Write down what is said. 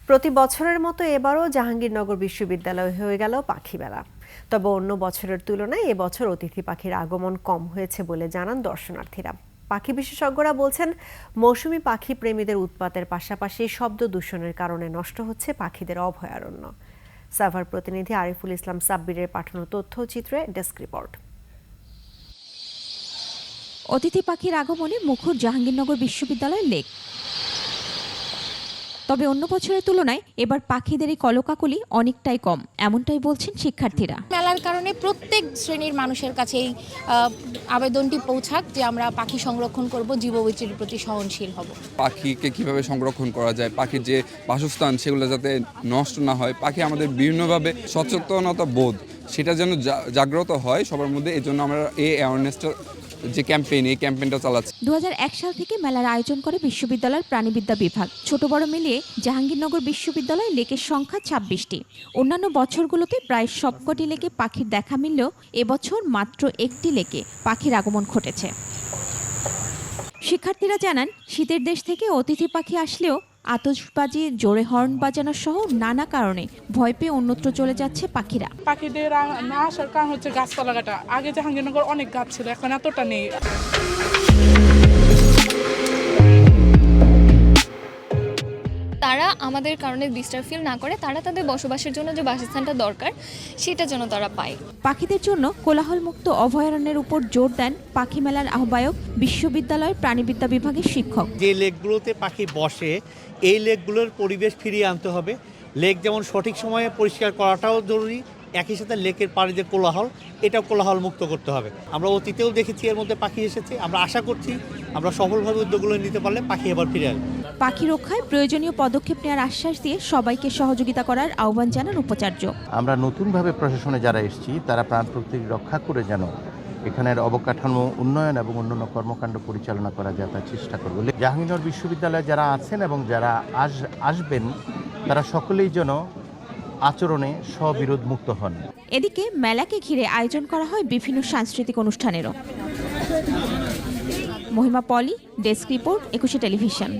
প্রতি বছরের মতো এবারও জাহাঙ্গীরনগর বিশ্ববিদ্যালয়ে হয়ে গেল পাখি মেলা। তবে অন্য বছরের তুলনায় এবছর অতিথি পাখির আগমন কম হয়েছে বলে জানান দর্শনার্থীরা। পাখি বিশেষজ্ঞরা বলছেন, মৌসুমী পাখি প্রেমীদের উৎপাতের পাশাপাশি শব্দ দূষণের কারণে নষ্ট হচ্ছে পাখিদের অভয়ারণ্য। সাভার প্রতিনিধি আরিফুল ইসলাম সাব্বিরের পাঠানো তথ্যচিত্রে ডেস্ক রিপোর্ট। অতিথি পাখির আগমনে মুখর জাহাঙ্গীরনগর বিশ্ববিদ্যালয়ের লেক। তবে অন্য বছরের তুলনায় এবার পাখিদের এই কলকাকলি অনেকটাই কম, এমনটাই বলছেন শিক্ষার্থীরা। মেলার কারণে প্রত্যেক শ্রেণীর মানুষের কাছে এই আবেদনটি পৌঁছাক যে আমরা পাখি সংরক্ষণ করব, জীববৈচিত্র্যের প্রতি সহনশীল হব। পাখিকে কিভাবে সংরক্ষণ করা যায়, পাখির যে বাসস্থান সেগুলো যাতে নষ্ট না হয়, পাখি আমাদের বিভিন্নভাবে সচেতনতা বোধ সেটা যেন জাগ্রত হয় সবার মধ্যে। এই জন্য আমরা এই অ্যাওয়ারনেসটা যে এই ক্যাম্পেইনটা চালাচ্ছি। 2001 সাল থেকে মেলার আয়োজন করে বিশ্ববিদ্যালয়ের প্রাণীবিদ্যা বিভাগ। ছোট বড় মিলিয়ে জাহাঙ্গীরনগর বিশ্ববিদ্যালয়ে লেকের সংখ্যা 26টি। অন্যান্য বছরগুলোতে প্রায় সবকটি লেকে পাখির দেখা মিললেও এবছর মাত্র একটি লেকে পাখির আগমন ঘটেছে। শিক্ষার্থীরা জানান, শীতের দেশ থেকে অতিথি পাখি আসলেও আতশবাজি, জোরে হর্ন বাজানো সহ নানা কারণে ভয় পেয়ে অন্যত্র চলে যাচ্ছে পাখিরা। পাখিদের না আসার কারণ হচ্ছে গাছপালা কাটা। আগে জাহাঙ্গীরনগর অনেক গাছ ছিল, এখন এতটা নেই। তারা আমাদের কারণে ডিস্টার্ব ফিল না করে, তারা তাদের বসবাসের জন্য যে বাসস্থানটা দরকার সেটা যেন তারা পায়। পাখিদের জন্য কোলাহলমুক্ত অভয়ারণ্যের উপর জোর দেন পাখি মেলার আহ্বায়ক, বিশ্ববিদ্যালয়ের প্রাণীবিদ্যা বিভাগের শিক্ষক। যে লেকগুলোতে পাখি বসে এই লেকগুলোর পরিবেশ ফিরিয়ে আনতে হবে। লেক যেমন সঠিক সময়ে পরিষ্কার করাটাও জরুরি, একই সাথে লেকের পাড়ে যে কোলাহল, এটাও কোলাহল মুক্ত করতে হবে। আমরা অতীতেও দেখেছি এর মধ্যে পাখি এসেছে। আমরা আশা করছি আমরা সফলভাবে উদ্যোগগুলো নিতে পারলে পাখি এবার ফিরে আসবে। পাখি রক্ষায় প্রয়োজনীয় পদক্ষেপ নেওয়ার আশ্বাস দিয়ে সবাইকে সহযোগিতা করার আহ্বান জানান উপাচার্য। আমরা নতুনভাবে প্রশাসনে যারা এসেছি তারা প্রাণ প্রকৃতি রক্ষা করে যেন এখানের অবকাঠামো উন্নয়ন এবং অন্যান্য কর্মকাণ্ড পরিচালনা করা যায় তার চেষ্টা করব। জাহাঙ্গীরনগর বিশ্ববিদ্যালয়ে যারা আছেন এবং যারা আসবেন তারা সকলেই যেন আচরণে স্ববিরোধ মুক্ত হন। এদিকে মেলাকে ঘিরে আয়োজন করা হয় বিভিন্ন সাংস্কৃতিক অনুষ্ঠানেরও। মহিমা পলি, ডেস্ক রিপোর্ট, 21 টেলিভিশন।